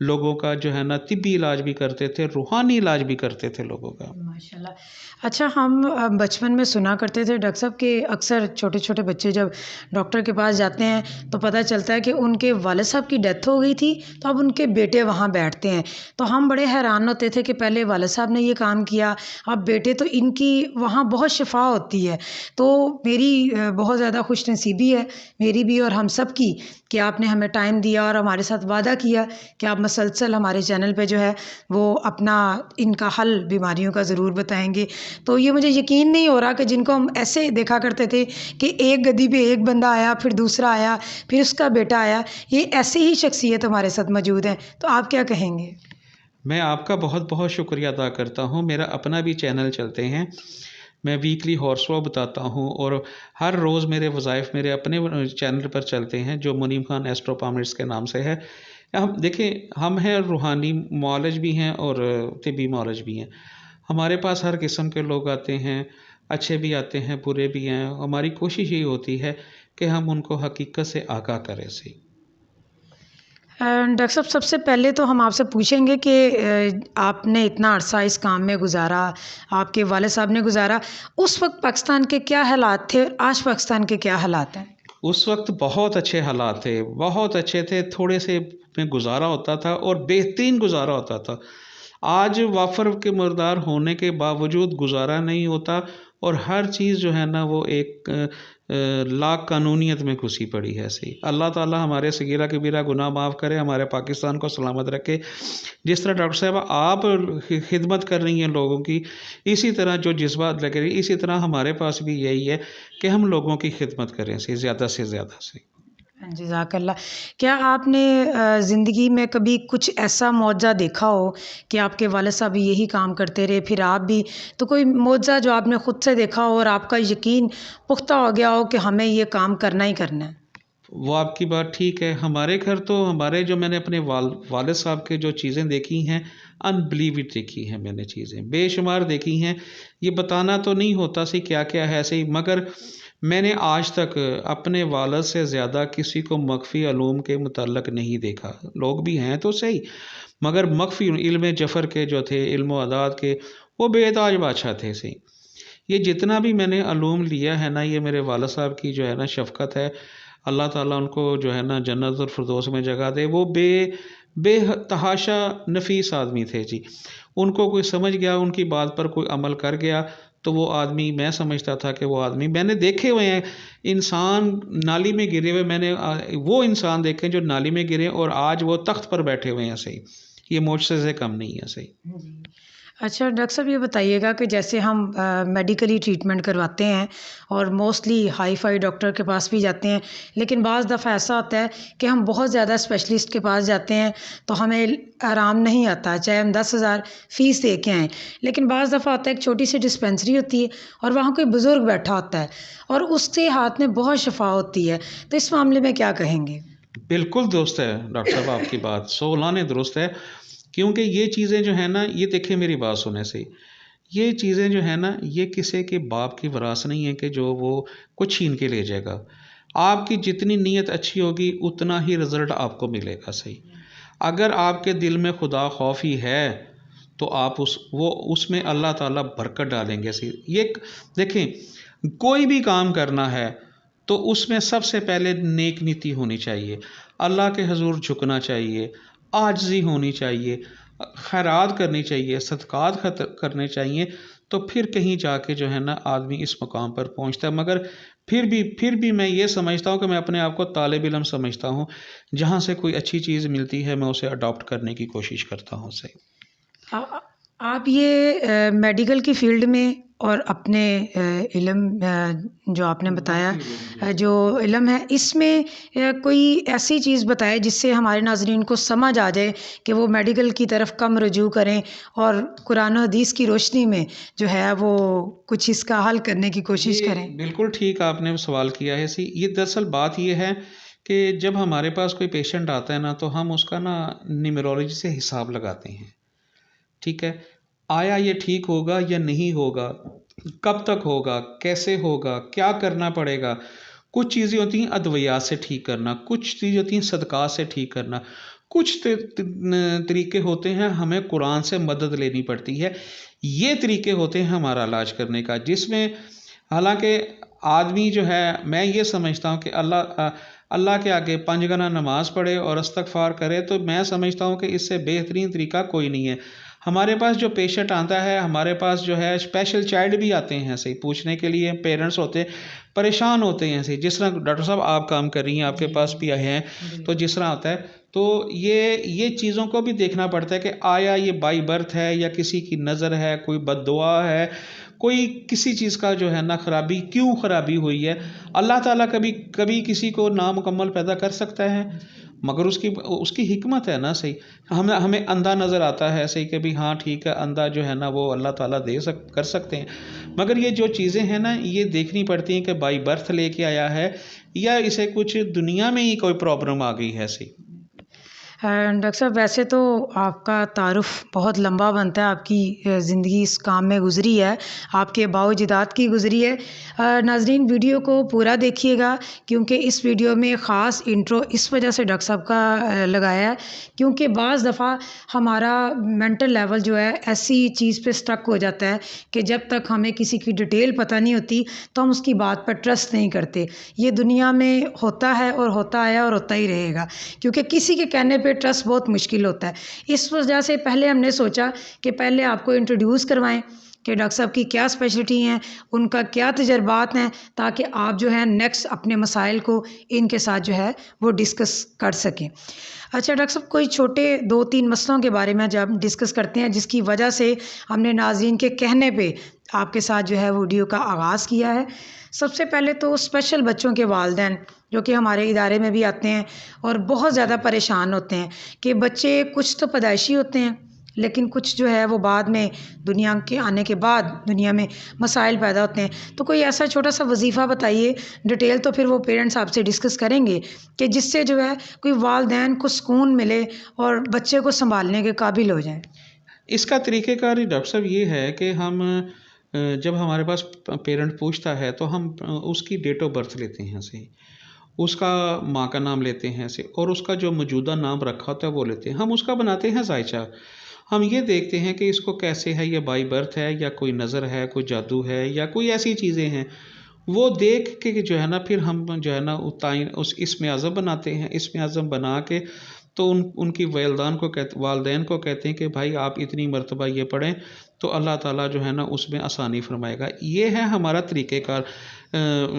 لوگوں کا جو ہے نا طبی علاج بھی کرتے تھے، روحانی علاج بھی کرتے تھے لوگوں کا۔ ماشاءاللہ۔ اچھا، ہم بچپن میں سنا کرتے تھے ڈاکٹر صاحب کہ اکثر چھوٹے چھوٹے بچے جب ڈاکٹر کے پاس جاتے ہیں تو پتہ چلتا ہے کہ ان کے والد صاحب کی ڈیتھ ہو گئی تھی، تو اب ان کے بیٹے وہاں بیٹھتے ہیں، تو ہم بڑے حیران ہوتے تھے کہ پہلے والد صاحب نے یہ کام کیا، اب بیٹے، تو ان کی وہاں بہت شفا ہوتی ہے۔ تو میری بہت زیادہ خوش نصیبی ہے، میری بھی اور ہم سب کی، کہ آپ نے ہمیں ٹائم دیا اور ہمارے ساتھ وعدہ کیا کہ آپ مسلسل ہمارے چینل پہ جو ہے وہ اپنا ان کا حل بیماریوں کا ضرور بتائیں گے۔ تو یہ مجھے یقین نہیں ہو رہا کہ جن کو ہم ایسے دیکھا کرتے تھے کہ ایک گدی پہ ایک بندہ آیا، پھر دوسرا آیا، پھر اس کا بیٹا آیا، یہ ایسی ہی شخصیت ہمارے ساتھ موجود ہیں، تو آپ کیا کہیں گے؟ میں آپ کا بہت بہت شکریہ ادا کرتا ہوں۔ میرا اپنا بھی چینل چلتے ہیں، میں ویکلی ہارس واک بتاتا ہوں، اور ہر روز میرے وظائف میرے اپنے چینل پر چلتے ہیں جو منیم خان ایسٹرو پاملٹس کے نام سے ہے۔ ہم دیکھیں، ہم ہیں روحانی معالج بھی ہیں اور طبی معالج بھی ہیں۔ ہمارے پاس ہر قسم کے لوگ آتے ہیں، اچھے بھی آتے ہیں، برے بھی ہیں۔ ہماری کوشش یہ ہوتی ہے کہ ہم ان کو حقیقت سے آگاہ کریں۔ ڈاکٹر صاحب، سب سے پہلے تو ہم آپ سے پوچھیں گے کہ آپ نے اتنا عرصہ اس کام میں گزارا، آپ کے والد صاحب نے گزارا، اس وقت پاکستان کے کیا حالات تھے اور آج پاکستان کے کیا حالات ہیں؟ اس وقت بہت اچھے حالات تھے، بہت اچھے تھے، تھوڑے سے میں گزارا ہوتا تھا اور بہترین گزارا ہوتا تھا۔ آج وافر کے مقدار ہونے کے باوجود گزارا نہیں ہوتا، اور ہر چیز جو ہے نا وہ ایک لا قانونیت میں گھسی پڑی ہے۔ صحیح، اللہ تعالیٰ ہمارے صغیرہ کبیرہ گناہ معاف کرے، ہمارے پاکستان کو سلامت رکھے۔ جس طرح ڈاکٹر صاحب آپ خدمت کر رہی ہیں لوگوں کی، اسی طرح جو جذبات لگ رہی، اسی طرح ہمارے پاس بھی یہی ہے کہ ہم لوگوں کی خدمت کریں، زیادہ سے زیادہ سے۔ جزاک اللہ۔ کیا آپ نے زندگی میں کبھی کچھ ایسا معجزہ دیکھا ہو کہ آپ کے والد صاحب یہی کام کرتے رہے، پھر آپ بھی، تو کوئی معجزہ جو آپ نے خود سے دیکھا ہو اور آپ کا یقین پختہ ہو گیا ہو کہ ہمیں یہ کام کرنا ہی کرنا ہے؟ وہ آپ کی بات ٹھیک ہے۔ ہمارے گھر تو ہمارے جو میں نے اپنے والد صاحب کے جو چیزیں دیکھی ہیں، انبلیوڈ دیکھی ہیں، میں نے چیزیں بے شمار دیکھی ہیں۔ یہ بتانا تو نہیں ہوتا سی کیا کیا ہے صحیح، مگر میں نے آج تک اپنے والد سے زیادہ کسی کو مخفی علوم کے متعلق نہیں دیکھا۔ لوگ بھی ہیں تو صحیح، مگر مخفی علم جفر کے جو تھے، علم و اعداد کے، وہ بے تاج بادشاہ تھے صحیح۔ یہ جتنا بھی میں نے علوم لیا ہے نا، یہ میرے والد صاحب کی جو ہے نا شفقت ہے۔ اللہ تعالیٰ ان کو جو ہے نا جنت الفردوس میں جگہ دے۔ وہ بے تحاشا نفیس آدمی تھے جی۔ ان کو کوئی سمجھ گیا، ان کی بات پر کوئی عمل کر گیا، تو وہ آدمی، میں سمجھتا تھا کہ وہ آدمی، میں نے دیکھے ہوئے ہیں انسان نالی میں گرے ہوئے، میں نے وہ انسان دیکھے جو نالی میں گرے اور آج وہ تخت پر بیٹھے ہوئے ہیں صحیح۔ یہ معجزے سے کم نہیں ہے صحیح۔ اچھا ڈاکٹر صاحب، یہ بتائیے گا کہ جیسے ہم میڈیکلی ٹریٹمنٹ کرواتے ہیں اور موسٹلی ہائی فائی ڈاکٹر کے پاس بھی جاتے ہیں، لیکن بعض دفعہ ایسا ہوتا ہے کہ ہم بہت زیادہ اسپیشلسٹ کے پاس جاتے ہیں تو ہمیں آرام نہیں آتا، چاہے ہم 10,000 فیس دے کے آئیں، لیکن بعض دفعہ ہوتا ہے ایک چھوٹی سی ڈسپینسری ہوتی ہے اور وہاں کوئی بزرگ بیٹھا ہوتا ہے اور اس کے ہاتھ میں بہت شفا ہوتی ہے، تو اس معاملے میں کیا کہیں گے؟ بالکل درست ہے ڈاکٹر صاحب، آپ کی بات سولانے درست ہے، کیونکہ یہ چیزیں جو ہیں نا، یہ دیکھیں میری بات سنیں سے، یہ چیزیں جو ہیں نا، یہ کسی کے باپ کی وراثت نہیں ہے کہ جو وہ کچھ چھین کے لے جائے گا۔ آپ کی جتنی نیت اچھی ہوگی اتنا ہی رزلٹ آپ کو ملے گا صحیح۔ اگر آپ کے دل میں خدا خوفی ہے تو آپ اس میں اللہ تعالیٰ برکت ڈالیں گے صحیح۔ یہ دیکھیں، کوئی بھی کام کرنا ہے تو اس میں سب سے پہلے نیک نیتی ہونی چاہیے، اللہ کے حضور جھکنا چاہیے، عاجزی ہونی چاہیے، خیرات کرنی چاہیے، صدقات کرنے چاہیے، تو پھر کہیں جا کے جو ہے نا آدمی اس مقام پر پہنچتا ہے۔ مگر پھر بھی میں یہ سمجھتا ہوں کہ میں اپنے آپ کو طالب علم سمجھتا ہوں، جہاں سے کوئی اچھی چیز ملتی ہے میں اسے اڈاپٹ کرنے کی کوشش کرتا ہوں صحیح۔ آپ یہ میڈیکل کی فیلڈ میں اور اپنے علم جو آپ نے بتایا جو علم ہے، اس میں کوئی ایسی چیز بتائے جس سے ہمارے ناظرین کو سمجھ آ جائے کہ وہ میڈیکل کی طرف کم رجوع کریں اور قرآن و حدیث کی روشنی میں جو ہے وہ کچھ اس کا حل کرنے کی کوشش کریں۔ بالکل ٹھیک آپ نے سوال کیا ہے یہ دراصل بات یہ ہے کہ جب ہمارے پاس کوئی پیشنٹ آتا ہے نا، تو ہم اس کا نا نیمرولوجی سے حساب لگاتے ہیں، ٹھیک ہے، آیا یہ ٹھیک ہوگا یا نہیں ہوگا، کب تک ہوگا، کیسے ہوگا، کیا کرنا پڑے گا۔ کچھ چیزیں ہوتی ہیں ادویات سے ٹھیک کرنا، کچھ چیزیں ہوتی ہیں صدقات سے ٹھیک کرنا، کچھ طریقے ہوتے ہیں ہمیں قرآن سے مدد لینی پڑتی ہے. یہ طریقے ہوتے ہیں ہمارا علاج کرنے کا، جس میں حالانکہ آدمی جو ہے، میں یہ سمجھتا ہوں کہ اللہ کے آگے 5 گنا نماز پڑھے اور استغفار کرے، تو میں سمجھتا ہوں کہ اس سے بہترین طریقہ کوئی نہیں ہے. ہمارے پاس جو پیشنٹ آتا ہے، ہمارے پاس جو ہے اسپیشل چائلڈ بھی آتے ہیں ایسے ہی پوچھنے کے لیے، پیرنٹس ہوتے ہیں پریشان ہوتے ہیں ایسے ہی، جس طرح ڈاکٹر صاحب آپ کام کر رہی ہیں، آپ کے پاس بھی آئے ہیں، تو جس طرح ہوتا ہے، تو یہ چیزوں کو بھی دیکھنا پڑتا ہے کہ آیا یہ بائی برتھ ہے یا کسی کی نظر ہے، کوئی بد دعا ہے، کوئی کسی چیز کا جو ہے نا خرابی، کیوں خرابی ہوئی ہے. اللہ تعالیٰ کبھی کسی کو نامکمل پیدا کر سکتا ہے، مگر اس کی حکمت ہے نا. صحیح، ہمیں اندھا نظر آتا ہے صحیح کہ بھی ہاں ٹھیک ہے، اندھا جو ہے نا وہ اللہ تعالیٰ کر سکتے ہیں، مگر یہ جو چیزیں ہیں نا یہ دیکھنی پڑتی ہیں کہ بائی برتھ لے کے آیا ہے یا اسے کچھ دنیا میں ہی کوئی پرابلم آ گئی ہے. صحیح. ڈاکٹر صاحب، ویسے تو آپ کا تعارف بہت لمبا بنتا ہے، آپ کی زندگی اس کام میں گزری ہے، آپ کے آباء و اجداد کی گزری ہے. ناظرین، ویڈیو کو پورا دیکھیے گا، کیونکہ اس ویڈیو میں خاص انٹرو اس وجہ سے ڈاکٹر صاحب کا لگایا ہے کیونکہ بعض دفعہ ہمارا مینٹل لیول جو ہے ایسی چیز پہ سٹک ہو جاتا ہے کہ جب تک ہمیں کسی کی ڈیٹیل پتہ نہیں ہوتی تو ہم اس کی بات پر ٹرسٹ نہیں کرتے. یہ دنیا میں ہوتا ہے اور ہوتا آیا اور ہوتا ہی رہے گا، کیونکہ کسی کے کہنے پہ ٹرسٹ بہت مشکل ہوتا ہے. اس وجہ سے پہلے ہم نے سوچا کہ پہلے آپ کو انٹروڈیوس کروائیں کہ ڈاکٹر صاحب کی کیا اسپیشلٹی ہیں، ان کا کیا تجربات ہیں، تاکہ آپ جو ہے نیکسٹ اپنے مسائل کو ان کے ساتھ جو ہے وہ ڈسکس کر سکیں. اچھا ڈاکٹر صاحب، کوئی چھوٹے 2-3 مسئلوں کے بارے میں جب ڈسکس کرتے ہیں جس کی وجہ سے ہم نے ناظرین کے کہنے پہ آپ کے ساتھ جو ہے ویڈیو کا آغاز کیا ہے. سب سے پہلے تو اسپیشل بچوں کے والدین جو کہ ہمارے ادارے میں بھی آتے ہیں اور بہت زیادہ پریشان ہوتے ہیں کہ بچے کچھ تو پیدائشی ہوتے ہیں لیکن کچھ جو ہے وہ بعد میں دنیا کے آنے کے بعد دنیا میں مسائل پیدا ہوتے ہیں. تو کوئی ایسا چھوٹا سا وظیفہ بتائیے، ڈیٹیل تو پھر وہ پیرنٹس آپ سے ڈسکس کریں گے، کہ جس سے جو ہے کوئی والدین کو سکون ملے اور بچے کو سنبھالنے کے قابل ہو جائیں. اس کا طریقہ کار ڈاکٹر صاحب یہ ہے کہ ہم جب ہمارے پاس پیرنٹ پوچھتا ہے تو ہم اس کی ڈیٹ آف برتھ لیتے ہیں صحیح، اس کا ماں کا نام لیتے ہیں صحیح، اور اس کا جو موجودہ نام رکھا ہوتا ہے وہ لیتے ہیں. ہم اس کا بناتے ہیں ذائچہ. ہم یہ دیکھتے ہیں کہ اس کو کیسے ہے، یہ بائی برتھ ہے یا کوئی نظر ہے، کوئی جادو ہے یا کوئی ایسی چیزیں ہیں. وہ دیکھ کے جو ہے نا پھر ہم جو ہے نا اس اسم اعظم بناتے ہیں. اسم اعظم بنا کے تو ان کی والدین کو کہتے ہیں کہ بھائی آپ اتنی مرتبہ یہ پڑھیں تو اللہ تعالیٰ جو ہے نا اس میں آسانی فرمائے گا. یہ ہے ہمارا طریقہ کار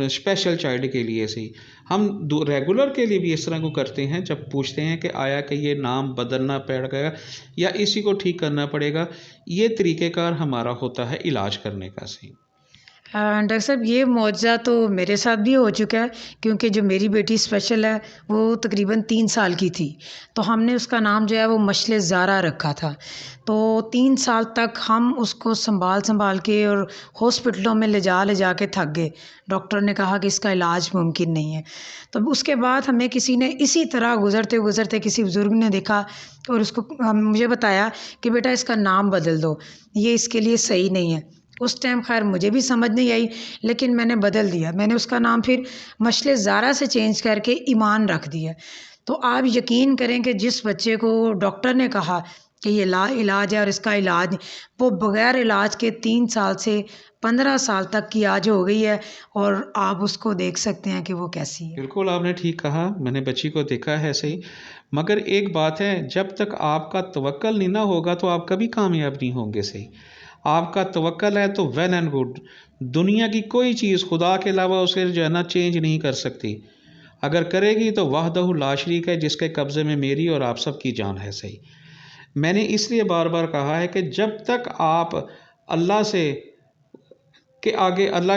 اسپیشل چائلڈ کے لیے. صحیح، ہم ریگولر کے لیے بھی اس طرح کو کرتے ہیں جب پوچھتے ہیں کہ آیا کہ یہ نام بدلنا پڑے گا یا اسی کو ٹھیک کرنا پڑے گا. یہ طریقہ کار ہمارا ہوتا ہے علاج کرنے کا. صحیح. ڈاکٹر صاحب، یہ معجزہ تو میرے ساتھ بھی ہو چکا ہے، کیونکہ جو میری بیٹی اسپیشل ہے وہ تقریباً 3 سال کی تھی، تو ہم نے اس کا نام جو ہے وہ مشل زارا رکھا تھا. تو 3 سال تک ہم اس کو سنبھال کے اور ہاسپٹلوں میں لے جا کے تھک گئے. ڈاکٹر نے کہا کہ اس کا علاج ممکن نہیں ہے. تو اس کے بعد ہمیں کسی نے اسی طرح گزرتے کسی بزرگ نے دیکھا اور اس کو مجھے بتایا کہ بیٹا اس کا نام بدل دو، یہ اس کے لیے صحیح نہیں ہے. اس ٹائم خیر مجھے بھی سمجھ نہیں آئی، لیکن میں نے بدل دیا. میں نے اس کا نام پھر مشل زارا سے چینج کر کے ایمان رکھ دیا. تو آپ یقین کریں کہ جس بچے کو ڈاکٹر نے کہا کہ یہ لا علاج ہے اور اس کا علاج، وہ بغیر علاج کے 3 سال سے 15 سال تک کی آج ہو گئی ہے، اور آپ اس کو دیکھ سکتے ہیں کہ وہ کیسی ہے. بالکل آپ نے ٹھیک کہا، میں نے بچی کو دیکھا ہے ایسے ہی. مگر ایک بات ہے، جب تک آپ کا توکل نہیں نہ ہوگا تو آپ کبھی کامیاب نہیں ہوں گے. صحیح، آپ کا توکل ہے تو ویل اینڈ گڈ. دنیا کی کوئی چیز خدا کے علاوہ اسے جو ہے نا چینج نہیں کر سکتی. اگر کرے گی تو وحدہ لا شریک ہے، جس کے قبضے میں میری اور آپ سب کی جان ہے. صحیح، میں نے اس لیے بار بار کہا ہے کہ جب تک آپ اللہ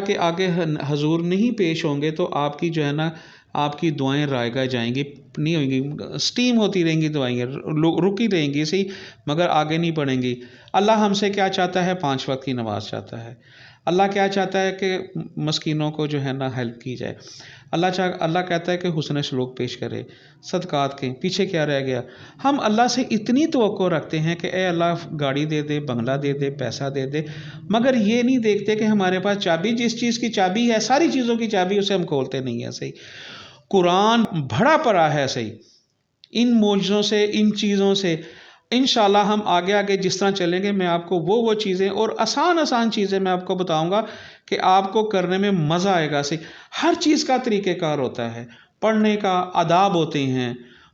کے آگے حضور نہیں پیش ہوں گے تو آپ کی جو ہے نا آپ کی دعائیں رائگاں جائیں گی، نہیں ہوئیں گی، سٹیم ہوتی رہیں گی دعائیں، رکی رہیں گی. صحیح، مگر آگے نہیں بڑھیں گی. اللہ ہم سے کیا چاہتا ہے؟ 5 وقت کی نماز چاہتا ہے. اللہ کیا چاہتا ہے؟ کہ مسکینوں کو جو ہے نا ہیلپ کی جائے. اللہ کہتا ہے کہ حسن سلوک پیش کرے، صدقات کے. پیچھے کیا رہ گیا؟ ہم اللہ سے اتنی توقع رکھتے ہیں کہ اے اللہ گاڑی دے دے، بنگلہ دے دے، پیسہ دے دے، مگر یہ نہیں دیکھتے کہ ہمارے پاس چابی، جس چیز کی چابی ہے، ساری چیزوں کی چابی، اسے ہم کھولتے نہیں ہیں. صحیح، قرآن بڑا پڑا ہے. صحیح، ان معجزوں سے، ان چیزوں سے انشاءاللہ ہم آگے آگے جس طرح چلیں گے، میں آپ کو وہ چیزیں اور آسان چیزیں میں آپ کو بتاؤں گا کہ آپ کو کرنے میں مزہ آئے گا۔ ہر چیز کا طریقہ کار ہوتا ہے، پڑھنے کا آداب ہوتے ہیں،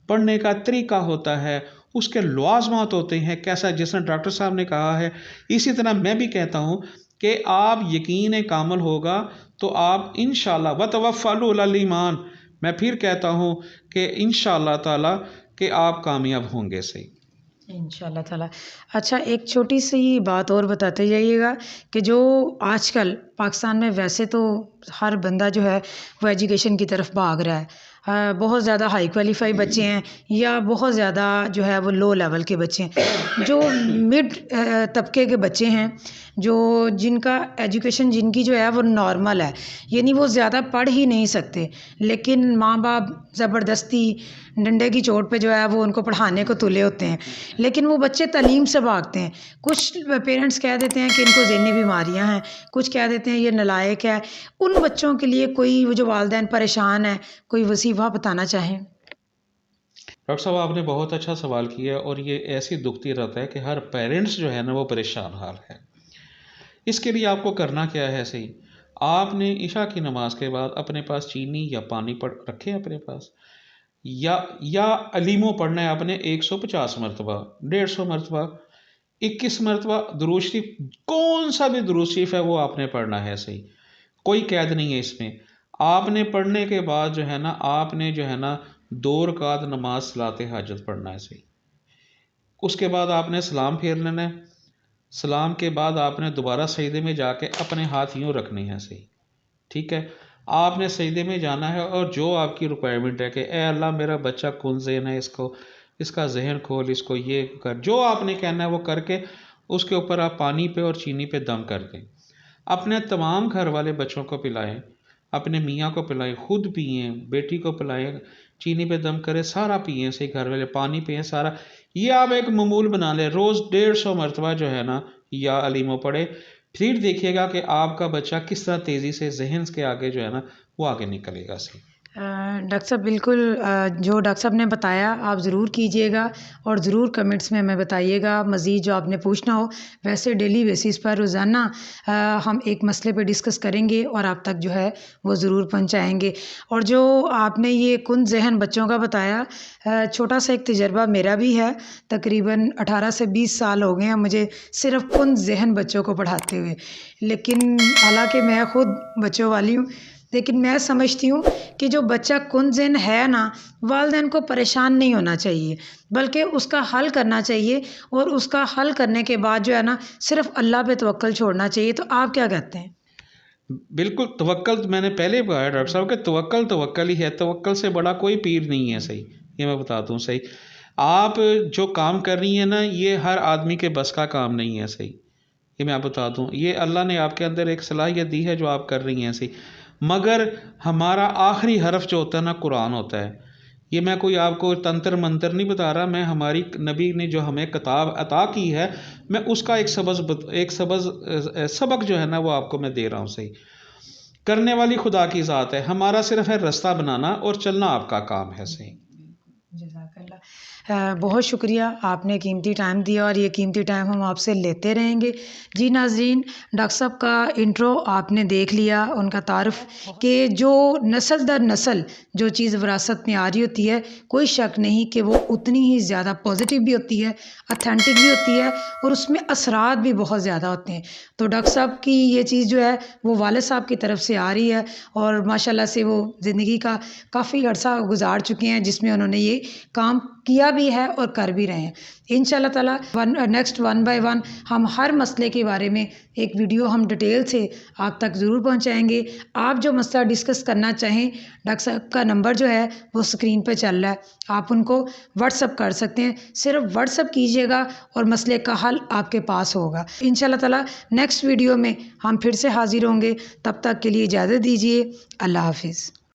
پڑھنے کا طریقہ ہوتا ہے، اس کے لوازمات ہوتے ہیں، کیسا جس طرح ڈاکٹر صاحب نے کہا ہے، اسی طرح میں بھی کہتا ہوں کہ آپ یقین کامل ہوگا تو آپ انشاءاللہ وتوفلوا علی الایمان، میں پھر کہتا ہوں کہ انشاءاللہ تعالی کہ آپ کامیاب ہوں گے۔ صحیح انشاءاللہ تعالیٰ۔ اچھا، ایک چھوٹی سی بات اور بتاتے جائیے گا کہ جو آج کل پاکستان میں ویسے تو ہر بندہ جو ہے وہ ایجوکیشن کی طرف بھاگ رہا ہے، بہت زیادہ ہائی کوالیفائی بچے ہیں یا بہت زیادہ جو ہے وہ لو لیول کے بچے ہیں، جو مڈ طبقے کے بچے ہیں، جو جن کا ایجوکیشن جن کی جو ہے وہ نارمل ہے، یعنی وہ زیادہ پڑھ ہی نہیں سکتے، لیکن ماں باپ زبردستی ڈنڈے کی چوٹ پہ جو ہے وہ ان کو پڑھانے کو تلے ہوتے ہیں، لیکن وہ بچے تعلیم سے بھاگتے ہیں۔ کچھ پیرنٹس کہہ دیتے ہیں کہ ان کو ذہنی بیماریاں ہیں، کچھ کہہ دیتے ہیں یہ نالائق ہے۔ ان بچوں کے لیے کوئی جو والدین پریشان ہیں، کوئی وظیفہ بتانا چاہیں؟ ڈاکٹر صاحب آپ نے بہت اچھا سوال کیا، اور یہ ایسی دکھتی رہتا ہے کہ ہر پیرنٹس جو ہے نا وہ پریشان حال ہے۔ اس کے لیے آپ کو کرنا کیا ہے؟ صحیح، آپ نے عشاء کی نماز کے بعد اپنے پاس چینی یا پانی رکھے اپنے پاس، یا علیمو پڑھنا ہے آپ نے 150 مرتبہ، 150 مرتبہ، 21 مرتبہ درود شریف، کون سا بھی درود شریف ہے وہ آپ نے پڑھنا ہے۔ صحیح، کوئی قید نہیں ہے اس میں۔ آپ نے پڑھنے کے بعد جو ہے نا آپ نے جو ہے نا 2 رکعت نماز صلاۃ حاجت پڑھنا ہے۔ صحیح، اس کے بعد آپ نے سلام پھیر لینا ہے، سلام کے بعد آپ نے دوبارہ سجدے میں جا کے اپنے ہاتھ یوں رکھنے ہیں۔ صحیح، ٹھیک ہے، آپ نے سجدے میں جانا ہے، اور جو آپ کی ریکوائرمنٹ ہے کہ اے اللہ میرا بچہ کن ذہن ہے، اس کا ذہن کھول، اس کو یہ کر، جو آپ نے کہنا ہے وہ کر کے اس کے اوپر آپ پانی پہ اور چینی پہ دم کر دیں۔ اپنے تمام گھر والے بچوں کو پلائیں، اپنے میاں کو پلائیں، خود پئیں، بیٹی کو پلائیں، چینی پہ دم کرے، سارا پئیں، صحیح، گھر والے پانی پئیں سارا۔ یہ آپ ایک معمول بنا لیں، روز 150 مرتبہ جو ہے نا یا علیمو پڑھے، پھر دیکھیے گا کہ آپ کا بچہ کس طرح تیزی سے ذہن کے آگے جو ہے نا وہ آگے نکلے گا۔ صحیح ڈاکٹر صاحب بالکل جو ڈاکٹر صاحب نے بتایا آپ ضرور کیجیے گا، اور ضرور کمنٹس میں ہمیں بتائیے گا مزید جو آپ نے پوچھنا ہو۔ ویسے ڈیلی بیسس پر روزانہ ہم ایک مسئلے پہ ڈسکس کریں گے اور آپ تک جو ہے وہ ضرور پہنچائیں گے۔ اور جو آپ نے یہ کن ذہن بچوں کا بتایا، چھوٹا سا ایک تجربہ میرا بھی ہے، تقریباً 18 سے 20 سال ہو گئے ہیں مجھے صرف کن ذہن بچوں کو پڑھاتے ہوئے، لیکن حالانکہ میں خود بچوں والی ہوں، لیکن میں سمجھتی ہوں کہ جو بچہ کن ذہن ہے نا، والدین کو پریشان نہیں ہونا چاہیے، بلکہ اس کا حل کرنا چاہیے، اور اس کا حل کرنے کے بعد جو ہے نا صرف اللہ پہ توکل چھوڑنا چاہیے۔ تو آپ کیا کہتے ہیں؟ بالکل، توکل میں نے پہلے کہا ڈاکٹر صاحب کہ توکل ہی ہے، توکل سے بڑا کوئی پیر نہیں ہے۔ صحیح، یہ میں بتاتا ہوں۔ صحیح، آپ جو کام کر رہی ہیں نا یہ ہر آدمی کے بس کا کام نہیں ہے۔ صحیح، یہ میں آپ بتاتا ہوں، یہ اللہ نے آپ کے اندر ایک صلاحیت دی ہے جو آپ کر رہی ہیں۔ صحیح، مگر ہمارا آخری حرف جو ہوتا ہے نا قرآن ہوتا ہے۔ یہ میں کوئی آپ کو تنتر منتر نہیں بتا رہا، میں ہماری نبی نے جو ہمیں کتاب عطا کی ہے، میں اس کا ایک سبق جو ہے نا وہ آپ کو میں دے رہا ہوں۔ صحیح، کرنے والی خدا کی ذات ہے، ہمارا صرف ہے رستہ بنانا اور چلنا آپ کا کام ہے۔ صحیح، جزاک اللہ، بہت شکریہ، آپ نے قیمتی ٹائم دیا، اور یہ قیمتی ٹائم ہم آپ سے لیتے رہیں گے۔ جی ناظرین، ڈاکٹر صاحب کا انٹرو آپ نے دیکھ لیا، ان کا تعارف، کہ جو نسل در نسل جو چیز وراثت میں آ رہی ہوتی ہے، کوئی شک نہیں کہ وہ اتنی ہی زیادہ پازیٹیو بھی ہوتی ہے، اتھینٹک بھی ہوتی ہے، اور اس میں اثرات بھی بہت زیادہ ہوتے ہیں۔ تو ڈاکٹر صاحب کی یہ چیز جو ہے وہ والد صاحب کی طرف سے آ رہی ہے، اور ماشاءاللہ سے وہ زندگی کا کافی عرصہ گزار چکے ہیں جس میں انہوں نے یہ کام کیا بھی ہے اور کر بھی رہے ہیں۔ انشاءاللہ تعالیٰ نیکسٹ 1 بائی 1 ہم ہر مسئلے کے بارے میں ایک ویڈیو ہم ڈیٹیل سے آپ تک ضرور پہنچائیں گے۔ آپ جو مسئلہ ڈسکس کرنا چاہیں، ڈاکٹر صاحب کا نمبر جو ہے وہ اسکرین پہ چل رہا ہے، آپ ان کو واٹس اپ کر سکتے ہیں، صرف واٹس اپ کیجیے گا اور مسئلے کا حل آپ کے پاس ہوگا۔ انشاءاللہ تعالیٰ نیکسٹ ویڈیو میں ہم پھر سے حاضر ہوں گے، تب تک کے لیے اجازت دیجیے، اللہ حافظ۔